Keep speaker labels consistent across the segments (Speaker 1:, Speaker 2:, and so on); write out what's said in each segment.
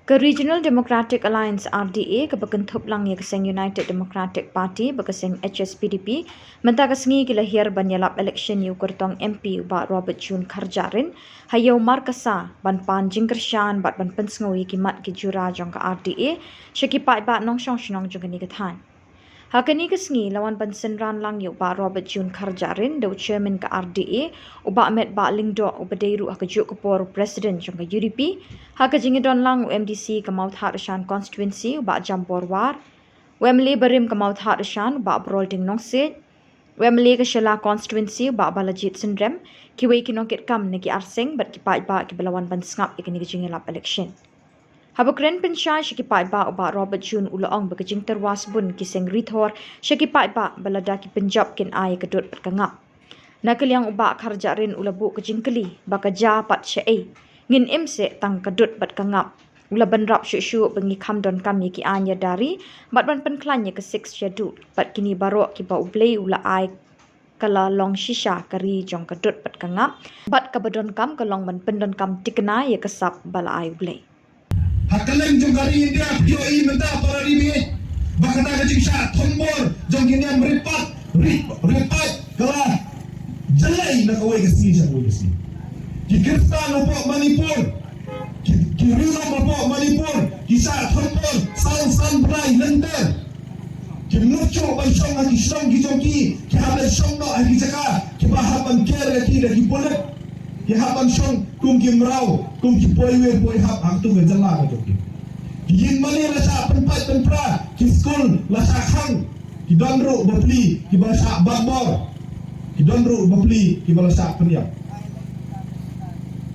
Speaker 1: Ke Regional Democratic Alliance RDA ke berkentup lang ya keseng United Democratic Party berkeseng HSPDP mentah kesengi ke lahir banyalap election yu kertong MP ba Robert June Karjarin hayau markasa ban pan jingkershan bat ban pensngoi kimat ke jura jong ke RDA syakipai ba nong syong shnong jong ni kethan. Hakani kesengi lawan pensenran lang yuk ba Robert June Karjarin dau chairman ke RDA uba met ba lingdo ubadeiru hakajuk kepor presiden jong ke UDP haka jingidon lang UMDC ke Maut Harshan constituency uba Jampor War Wemley berim ke Maut Harshan uba Brolding Nongsit Wemley ke Shela constituency uba Balajit Sindrem kiwei kinongkit kam negi arseng bat kipai ba ki belawan pensngap ikani kejingilap election. Habukren pensyai syakipai ba uba Robert June ulaong bekejing terwas bun kiseng rithor syakipai ba balada ki penjab kin ai kedut perkangap. Nakal yang uba Karjarin ulabu kejing keli bakaja pat syai ngin imse tang kedut bat kangap. Ula benrap syuk bengi kamdon kami ki anya dari bat ban penklanya ke 6 schedule bat kini barok ki ba ublei ula ai kala long shisha kari jong kedut bat kangap bat kabadon kam kalong ban pendon kam tikna ya kesap bala ai ublei.
Speaker 2: Hakalang jong kari India POE mentah para ribi bakata kajing sya thombor jong kini yang ripat kala jalai na kawai kasi siya kawai kasi kikirtan upo Manipur kirilom upo Manipur kisya thombor san brai lender kinucho ban syong aki syong kijong ki kihabla syong no aki jaka kibahapan kere ki da kipolet kihapan syong kum kimrau kum kipoiwe poi hap aktu ke jala ka joki yin mani la sa penpat penpra ki skul la sa khang ki donru bapli ki basa babor ki donru bapli ki basa peniap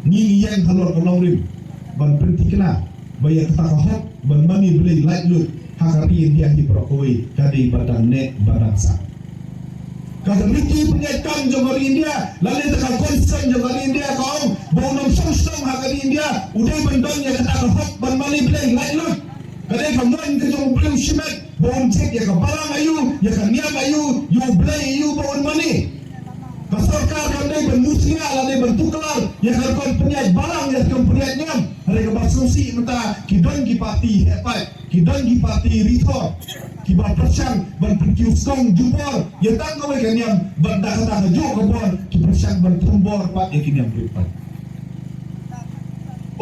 Speaker 2: ni yang halor kolong rim ban penti kena bayar kata hot ban mani beli light look hakari dia di prokoi kadi badan net badan sa kada miki penyetan jomar India lalu tekan concern jomar India kaum bau nom song hakari India udai bandongnya kata hot ban mani beli light look kada kamuan ke jom beli shimet bau cek ya ka barang ayu ya ka niam ayu you beli you bau mani Kasarkar kandai bermuslia ladai bertuklar ya kan penyiat barang ya kan penyiat nyam hari kebasusi mentah kidon ki parti hepat kidon ki parti rithor ki ba persang ban perkiusong jubor ya tang kau kan nyam ban dah kata jo kebor ki persang ban tumbor pat ya kini yang berpat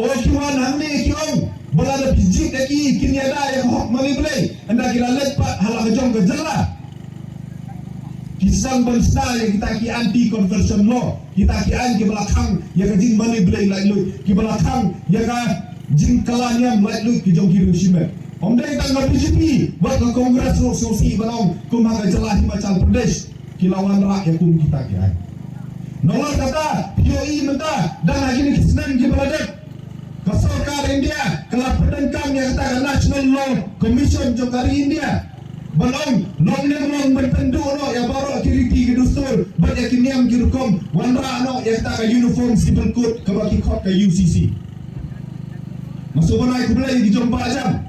Speaker 2: oh kiwan hamne kiong balada pijik lagi kini ada yang hok mali belai anda kira lepat halah kejong ke jelah kisang bangsa yang kita ki anti conversion law kita ki anti belakang ya ka jing mani belai lai lui ki belakang ya ka jing kalanya lai lui ki jong ki rushime omdai tang BJP buat ke kongres sosi balong kum ha jelah Himachal Pradesh ki lawan rakyat kum kita ki ai nolak kata POE mentah dan lagi ni kisnan ki beladak ke sarkar India kelap pedengkam yang kata National Law Commission jokari India balong long nemong bertendu no ya baru kiriti ke dustur bat ya kiniam kirukom wanra no ya ta ka uniform civil code ka baki khot ka UCC masuk banai ku belai di jomba jam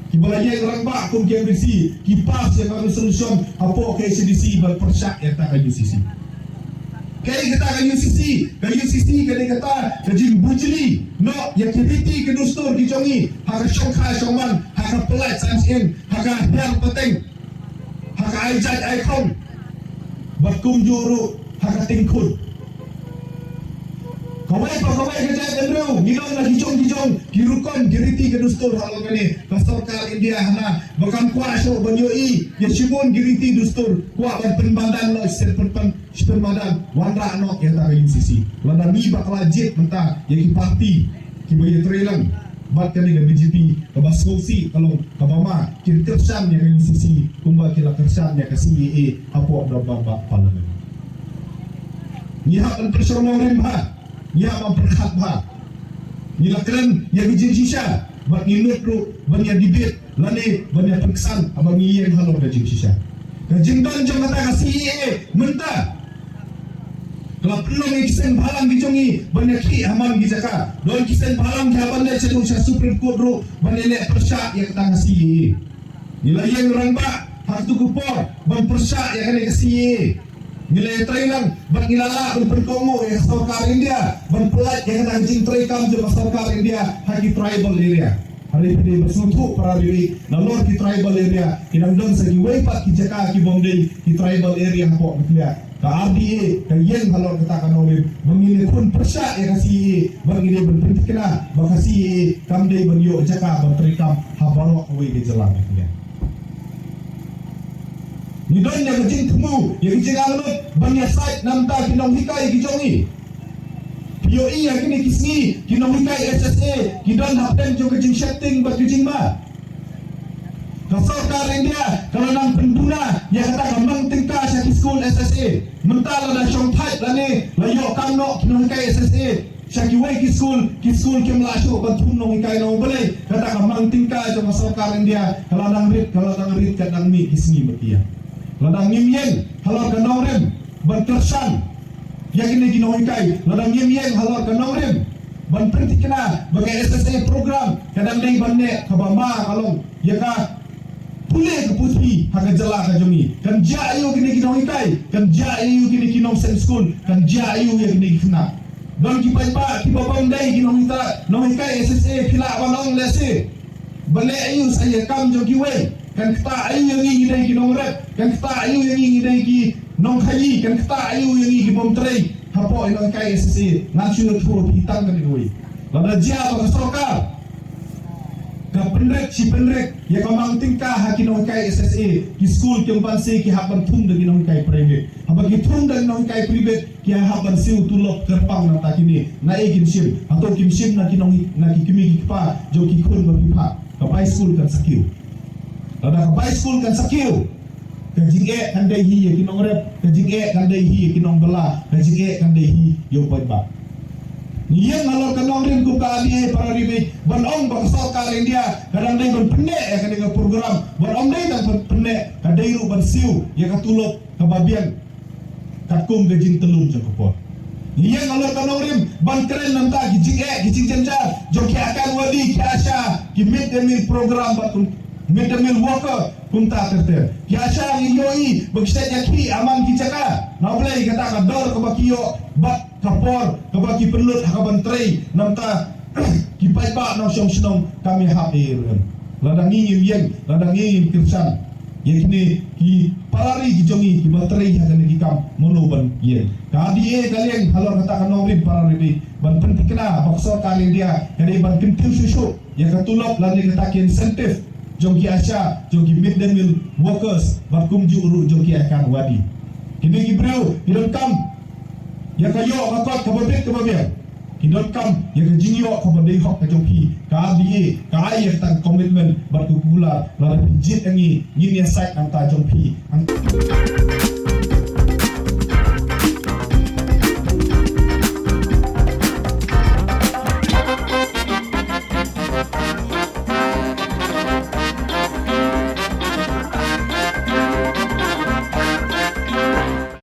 Speaker 2: ki balai orang ba kum KMC ki pas ya ka resolution apo ke CDC bal persyak ya ta ka UCC kai kata ka UCC ka ni kata ka jin bujli no ya kiriti ke dustur di jongi ha ka shongkha shongman ha ka pelat sans in ha ka yang penting haka ai jaj ai khong bakum juru haka tingkut kawai ke jaj andrew ngilong na hijong kirukon giriti ke dustur halo kani pasarkar India hana bakam kuaso banyoi ya shibun giriti dustur kuat ban penbadan no permadan wandra no ya ta UCC lada mi bakla jet mentah ya ki parti ki bayi trelang bat kali ke BJP ke Baskosi kalau ke Bama kira kersan ya ke UCC kumba kira kersan ya ke CEA apa berapa parlimen ni hak personal rimha ni hak memperkhat ha ni lakran ya bijin shisha bat nginut ru banya debate lane banya perkesan abang yang halor ke shisha ke jingdon jong kata ke CEA mentah kalau perlu kisen balang bijongi banyak ki aman gijaka don kisen balang jaban le cedu sa Supreme Court ro banele persyak yang ketang CEA nilai yang orang ba hartu kupor ban persyak yang kene CEA nilai trailang ban ngilala ban perkomo yang sarkar India ban pelat yang ketang jing traikam je sarkar India haki tribal area hari ini bersutuk para diri nalor ki tribal area kinang don segi waipat ki jaka ki bomdei ki tribal area po betia ka RDA ka yen halor kata kanolin mengini kun persya ya kasi bangini berpentikna bakasi kamdei banyo jaka bantrikam habaro away di jalan betia ni don ya kejing temu ya kejing alot banya site namta kinong hikai ki jongi POE yang kini kisni kinong hikai SSA kidon hapen jo kejing setting bat kejing ba kasokar India kalau nang penduna ya kata gamang tingka sa school SSA mentala da syong type lani layo kamno kinong hikai SSA sa kiway ki school kim lasyo bantum nong hikai no boleh kata gamang tingka jo kasokar India kalau nang rit kadang mi kisni betia ladang ngimyen halor kanong rem bantersan yang ini ginohikai ladang ngimyen halor kanong rem ban pentikna bagai SSA program kadang dai banne kabama kalong ya ka pule ke putih haga jala ka jongi kan jayu gini ginohikai kan jayu gini kinong sen school kan jayu yang gini kena don ki pai pa ki babam dai ginohita nohikai SSA khila banong lese bale ayu saya kam jogi we kan kita ayu yang ingin dai kinong rep kan kita ayu yang ingin dai ki nong khayi kan kita ayu yang ingin bom trei hapo ino kai SSA national tour hitang kan oi lada jia ba sokar ka pendrek si pendrek ya kamang tingka hakino kai SSA ki school ki banse ki haban thum de kinong kai private haba ki thum de kinong kai private ki haban siu tulok kerpang na takini na egin sim atau kim sim na kinong na ki kimi ki pa jo ki kun ba ki pa ka pai school kan sakiu lada ka pai school kan sakiu kajing kandai hi ya kinong rep kajing kandai hi ya kinong bela kajing kandai hi yo pai ba yang ngalor kanong rin ku kali para ribe ban ong bang sokar India kadang dai ban pende ya kadang program ban ong dai dan pende kadai ru ban siu ya katulok kababian katkum gajing telum jakopor yang ngalor kanong rim ban keren nanta gijing jenjar joki akan wadi ki asya ki mid day meal program batun mid day meal worker kunta terter ki asya yoi bagset yaki aman ki jaka nablai kata ka dor ka bakiyo bat kapor kabaki pelut hakaban trei namta ki pai pa no syong snong kami hape ladang ngim ladang ngim kirsan yakni ki palari ki jongi ki batrei hakan ki kam monoban yen kadi kalian halor kata kanong rim palari ban pentikna bakso kali dia kadi ban kentiu susu ya katulop lani kata ki incentive jongki asya jongki mid day meal workers bakum juru jongki akan wadi kini ki breu kidon kam ya kayo kakot kababian kidon kam ya kajingyo kabadai hok kajoki kabi kaya tang komitmen batu pula lalu jit angi ngini site anta jompi